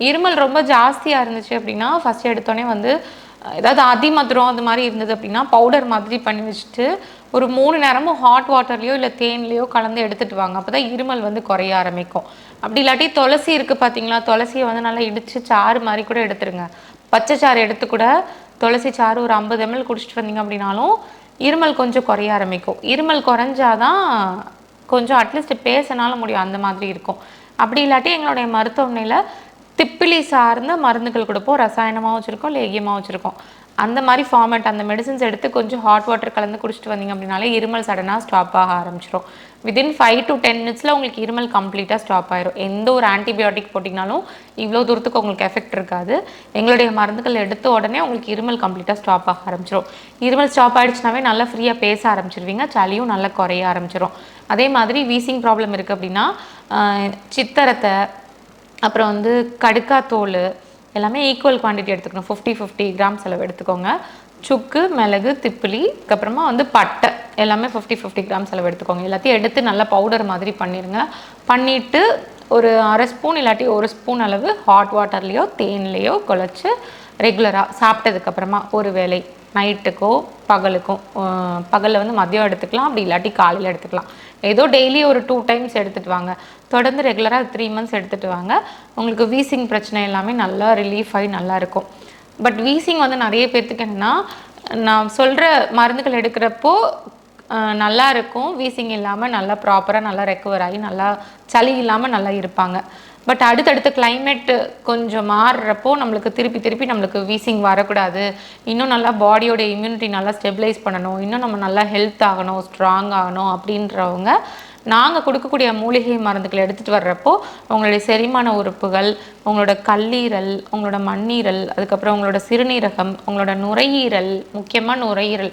இருமல் ரொம்ப ஜாஸ்தியாக இருந்துச்சு அப்படின்னா ஃபஸ்ட் எடுத்தோடனே வந்து ஏதாவது அதிமதுரம் அது மாதிரி இருந்தது அப்படின்னா பவுடர் மாதிரி பண்ணி வச்சுட்டு ஒரு 3 நேரமும் ஹாட் வாட்டர்லேயோ இல்லை தேன்லேயோ கலந்து எடுத்துகிட்டு வாங்க. அப்போ தான் இருமல் வந்து குறைய ஆரம்பிக்கும். அப்படி இல்லாட்டி துளசி இருக்குது பார்த்தீங்களா, துளசியை வந்து நல்லா இடித்து சாறு மாதிரி கூட எடுத்துருங்க. பச்சை சாறு எடுத்து கூட துளசி சாறு ஒரு 50 ml குடிச்சிட்டு வந்தீங்க அப்படின்னாலும் இருமல் கொஞ்சம் குறைய ஆரம்பிக்கும். இருமல் குறைஞ்சாதான் கொஞ்சம் அட்லீஸ்ட் பேசனால முடியும், அந்த மாதிரி இருக்கும். அப்படி இல்லாட்டி எங்களுடைய மருத்துவமனையில் திப்பிலி சார்ந்த மருந்துகள் கொடுப்போம். ரசாயனமாக வச்சுருக்கோம், லேகியமாக வச்சுருக்கோம். அந்த மாதிரி ஃபார்மேட் அந்த மெடிசன்ஸ் எடுத்து கொஞ்சம் ஹாட் வாட்டர் கலந்து குடிச்சிட்டு வந்தீங்க அப்படின்னாலே இருமல் சடனாக ஸ்டாப் ஆக ஆரம்பிச்சிடும். வித்தின் 5 to 10 minutes உங்களுக்கு இருமல் கம்ப்ளீட்டாக ஸ்டாப் ஆயிரும். எந்த ஒரு ஆன்டிபயோட்டிக் போட்டிங்கனாலும் இவ்வளோ தூரத்துக்கு உங்களுக்கு எஃபெக்ட் இருக்காது. எங்களுடைய மருந்துகள் எடுத்த உடனே உங்களுக்கு இருமல் கம்ப்ளீட்டாக ஸ்டாப் ஆக ஆரம்பிச்சிடும். இருமல் ஸ்டாப் ஆகிடுச்சுனாவே நல்லா ஃப்ரீயாக பேச ஆரம்பிச்சிருவீங்க, சளியும் நல்லா குறைய ஆரம்பிச்சிடும். அதே மாதிரி வீசிங் ப்ராப்ளம் இருக்குது அப்படின்னா சித்தரத்தை, அப்புறம் வந்து கடுக்காத்தோல் எல்லாமே ஈக்குவல் குவான்டிட்டி எடுத்துக்கணும். 50 கிராம்ஸ் அளவு எடுத்துக்கோங்க. சுக்கு, மிளகு, திப்பிலி, அதுக்கப்புறமா வந்து பட்டை எல்லாமே 50 கிராம்ஸ் அளவு எடுத்துக்கோங்க. எல்லாத்தையும் எடுத்து நல்லா பவுடர் மாதிரி பண்ணிடுங்க. பண்ணிவிட்டு ஒரு 1/2 ஸ்பூன் இல்லாட்டி 1 ஸ்பூன் அளவு ஹாட் வாட்டர்லேயோ தேன்லேயோ குழச்சி ரெகுலராக சாப்பிட்டதுக்கப்புறமா ஒரு வேளை நைட்டுக்கோ பகலுக்கும், பகலில் வந்து மதியம் எடுத்துக்கலாம், அப்படி இல்லாட்டி காலையில் எடுத்துக்கலாம். ஏதோ டெய்லி ஒரு 2 டைம்ஸ் எடுத்துகிட்டு வாங்க. தொடர்ந்து ரெகுலராக 3 months எடுத்துகிட்டு வாங்க. உங்களுக்கு வீசிங் பிரச்சனை எல்லாமே நல்லா ரிலீஃப் ஆகி நல்லாயிருக்கும். பட் வீசிங் வந்து நிறைய பேர்த்துக்கு என்னென்னா, நான் சொல்கிற மருந்துகள் எடுக்கிறப்போ நல்லா இருக்கும், வீசிங் இல்லாமல் நல்லா ப்ராப்பராக நல்லா ரெக்கவர் ஆகி நல்லா சளி இல்லாமல் நல்லா இருப்பாங்க. பட் அடுத்தடுத்த கிளைமேட் கொஞ்சம் மாறுறப்போ நம்மளுக்கு திருப்பி நம்மளுக்கு வீசிங் வரக்கூடாது, இன்னும் நல்லா பாடியோட இம்யூனிட்டி நல்லா ஸ்டெபிலைஸ் பண்ணணும், இன்னும் நம்ம நல்லா ஹெல்த் ஆகணும், ஸ்ட்ராங் ஆகணும் அப்படின்றவங்க நாங்கள் கொடுக்கக்கூடிய மூலிகை மருந்துகளை எடுத்துகிட்டு வர்றப்போ உங்களுடைய செரிமான உறுப்புகள், உங்களோட கல்லீரல், உங்களோட மண்ணீரல், அதுக்கப்புறம் உங்களோட சிறுநீரகம், உங்களோட நுரையீரல், முக்கியமாக நுரையீரல்,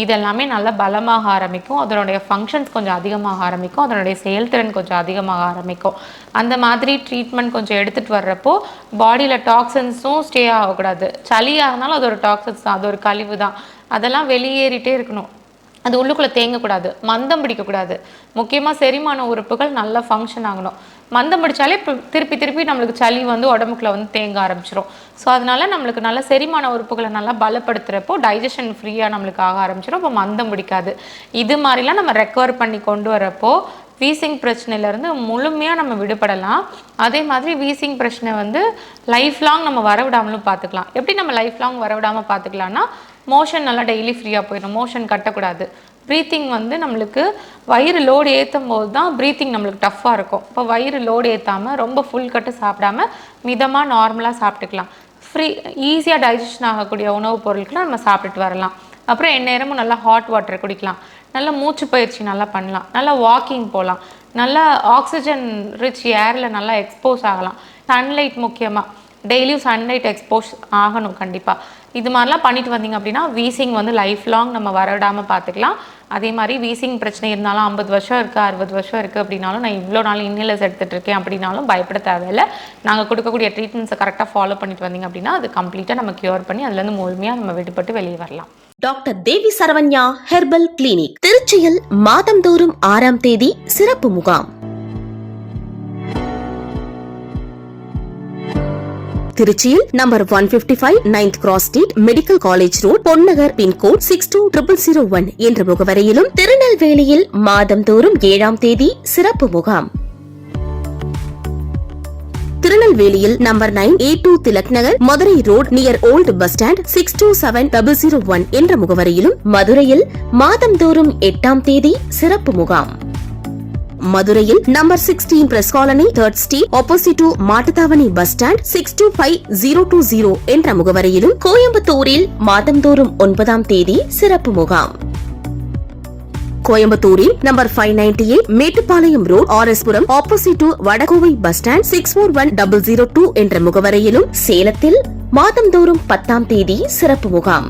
இதெல்லாமே நல்லா பலமாக ஆரம்பிக்கும். அதனுடைய ஃபங்க்ஷன்ஸ் கொஞ்சம் அதிகமாக ஆரம்பிக்கும், அதனுடைய செயல்திறன் கொஞ்சம் அதிகமாக ஆரம்பிக்கும். அந்த மாதிரி ட்ரீட்மெண்ட் கொஞ்சம் எடுத்துகிட்டு வர்றப்போ பாடியில் டாக்ஸின்ஸும் ஸ்டே ஆகக்கூடாது. சளியாக இருந்தாலும் அது ஒரு டாக்ஸின்ஸ் தான், அது ஒரு கழிவு தான், அதெல்லாம் வெளியேறிட்டே இருக்கணும். அது உள்ளுக்குள்ளே தேங்கக்கூடாது, மந்தம் பிடிக்கக்கூடாது. முக்கியமாக செரிமான உறுப்புகள் நல்லா ஃபங்க்ஷன் ஆகணும். மந்தம் பிடிச்சாலே திருப்பி நம்மளுக்கு சளி வந்து உடம்புக்குள்ளே வந்து தேங்க ஆரம்பிச்சிடும். ஸோ அதனால் நம்மளுக்கு நல்ல செரிமான உறுப்புகளை நல்லா பலப்படுத்துகிறப்போ டைஜஷன் ஃப்ரீயாக நம்மளுக்கு ஆக ஆரம்பிச்சிடும். அப்போ மந்தம் பிடிக்காது. இது மாதிரிலாம் நம்ம ரெக்கவர் பண்ணி கொண்டு வரப்போ வீசிங் பிரச்சனையிலேருந்து முழுமையாக நம்ம விடுபடலாம். அதே மாதிரி வீசிங் பிரச்சனை வந்து லைஃப் லாங் நம்ம வரவிடாமலும் பார்த்துக்கலாம். எப்படி நம்ம லைஃப் லாங் வரவிடாமல் பார்த்துக்கலான்னா, மோஷன் நல்லா டெய்லி ஃப்ரீயாக போயிடும், மோஷன் கட்டக்கூடாது. ப்ரீத்திங் வந்து நம்மளுக்கு வயிறு லோடு ஏற்றும் போது தான் ப்ரீத்திங் நம்மளுக்கு டஃப்பாக இருக்கும். இப்போ வயிறு லோடு ஏற்றாமல் ரொம்ப ஃபுல் கட்டு சாப்பிடாமல் மிதமாக நார்மலாக சாப்பிட்டுக்கலாம். ஈஸியாக டைஜஷன் ஆகக்கூடிய உணவுப் பொருட்களை நம்ம சாப்பிட்டுட்டு வரலாம். அப்புறம் எந்நேரமும் நல்லா ஹாட் வாட்டர் குடிக்கலாம், நல்லா மூச்சு பயிற்சி நல்லா பண்ணலாம், நல்லா வாக்கிங் போகலாம், நல்லா ஆக்சிஜன் ரிச் ஏரில் நல்லா எக்ஸ்போஸ் ஆகலாம். சன்லைட் முக்கியமாக டெய்லியும் சன்லைட் எக்ஸ்போஸ் ஆகணும் கண்டிப்பாக. இது மாதிரிலாம் பண்ணிட்டு வந்தீங்க அப்படின்னா வீசிங் வந்து லைஃப் லாங் நம்ம வரவிடாமல் பார்த்துக்கலாம். அதே மாதிரி வீசிங் பிரச்சனை இருந்தாலும் 50 வருஷம் இருக்குது, 60 வருஷம் இருக்குது அப்படின்னாலும், நான் இவ்வளோ நாள் இன்னிலஸ் எடுத்துகிட்டு இருக்கேன் அப்படின்னாலும் பயப்பட தேவையில்லை. நாங்கள் கொடுக்கக்கூடிய ட்ரீட்மெண்ட்ஸை கரெக்டாக ஃபாலோ பண்ணிட்டு வந்தீங்க அப்படின்னா அது கம்ப்ளீட்டாக நம்ம கியூர் பண்ணி அதுலேருந்து முழுமையாக நம்ம விடுபட்டு வெளியே வரலாம். Doctor Devi Saravanya herbal clinic திருச்சியில் மாதந்தோறும் 6ஆம் தேதி சிறப்பு முகாம். திருச்சியில் number 155 9th Cross Street, medical college road, Ponnagar, pincode 620001 என்ற முகவரியிலும், திருநெல்வேலியில் மாதந்தோறும் 7ஆம் தேதி சிறப்பு முகாம். திருநெல்வேலியில் number 9 A2 Tilak Nagar, Madurai road near old bus stand 627001 என்ற முகவரியிலும், மதுரையில் மாதந்தோறும் 8ஆம் தேதி சிறப்பு முகாம். மதுரையில் number 16 press colony 3rd street opposite to Mattuthavani bus stand 625020 என்ற முகவரியிலும், கோயம்புத்தூரில் மாதந்தோறும் 9ஆம் தேதி சிறப்பு முகாம். கோயம்புத்தூரில் number 598 Mettupalayam road RS Puram opposite to Vadakovai bus stand 641002 என்ற முகவரியிலும், சேலத்தில் மாதந்தோறும் 10ஆம் தேதி சிறப்பு முகாம்.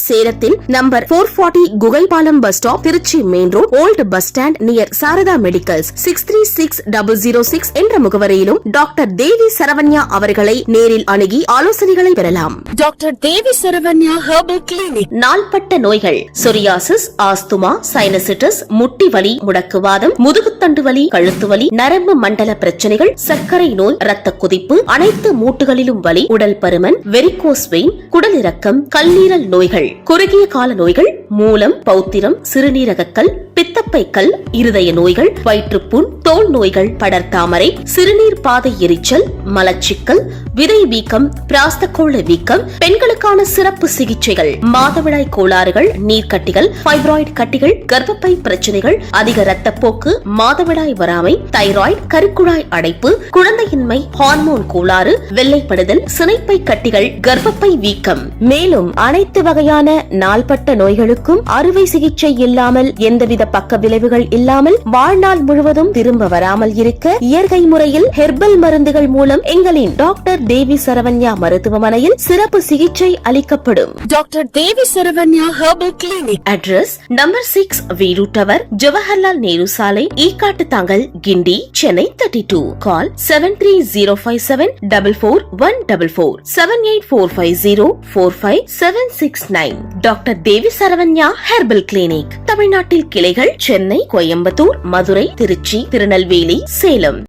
சேலத்தில் number 440 Kugaipalam bus stop, Trichy main road, old bus stand near Sarada medicals 636006 என்ற முகவரியிலும் டாக்டர் தேவி சரவண்யா அவர்களை நேரில் அணுகி ஆலோசனைகளை பெறலாம். Doctor Devi Saravanya herbal clinic. நாள்பட்ட நோய்கள், சொரியாசிஸ், ஆஸ்துமா, சைனசிட்டிஸ், முட்டி வலி, முடக்குவாதம், முதுகுத்தண்டு வலி, கழுத்து வலி, நரம்பு மண்டல பிரச்சனைகள், சர்க்கரை நோய், இரத்த கொதிப்பு, அனைத்து மூட்டுகளிலும் வலி, உடல் பருமன், வெரிகோஸ் வெயின், குடலிறக்கம், கல்லீரல் நோய்கள், குறுகிய கால நோய்கள், மூலம், பௌத்திரம், சிறுநீரகக்கல், பித்தப்பைக்கல், இருதய நோய்கள், வயிற்றுப்புண், தோல் நோய்கள், படர்தாமரை, சிறுநீர் பாதை எரிச்சல், மலச்சிக்கல், விதை வீக்கம், பிராஸ்தக்கோள வீக்கம், பெண்களுக்கான சிறப்பு சிகிச்சைகள், மாதவிடாய் கோளாறுகள், நீர்க்கட்டிகள், ஃபைப்ராய்டு கட்டிகள், கர்ப்பப்பை பிரச்சனைகள், அதிக ரத்தப்போக்கு, மாதவிடாய் வராமை, தைராய்டு, கருக்குழாய் அடைப்பு, குழந்தையின்மை, ஹார்மோன் கோளாறு, வெள்ளைப்படுதல், சினைப்பை கட்டிகள், கர்ப்பப்பை வீக்கம், மேலும் அனைத்து வகையான நாள்பட்ட நோய்களுக்கும் அறுவை சிகிச்சை இல்லாமல், எந்தவித பக்க விளைவுகள் இல்லாமல், வாழ்நாள் முழுவதும் திரும்ப வராமல் இருக்க இயற்கை முறையில் ஹெர்பல் மருந்துகள் மூலம் எங்களின் டாக்டர் தேவி சரவண்யா மருத்துவமனையில் சிறப்பு சிகிச்சை அளிக்கப்படும். Doctor Devi Saravanya herbal clinic. Address number 6 Veeru tower, Jawaharlal Nehru சாலை, Ekkattuthangal, Guindy, Chennai 32. Call 7305744144 7845045769. Doctor Devi Saravanya herbal clinic. தமிழ்நாட்டில் கிளைகள் சென்னை, கோயம்புத்தூர், மதுரை, திருச்சி, திருநெல்வேலி, சேலம்.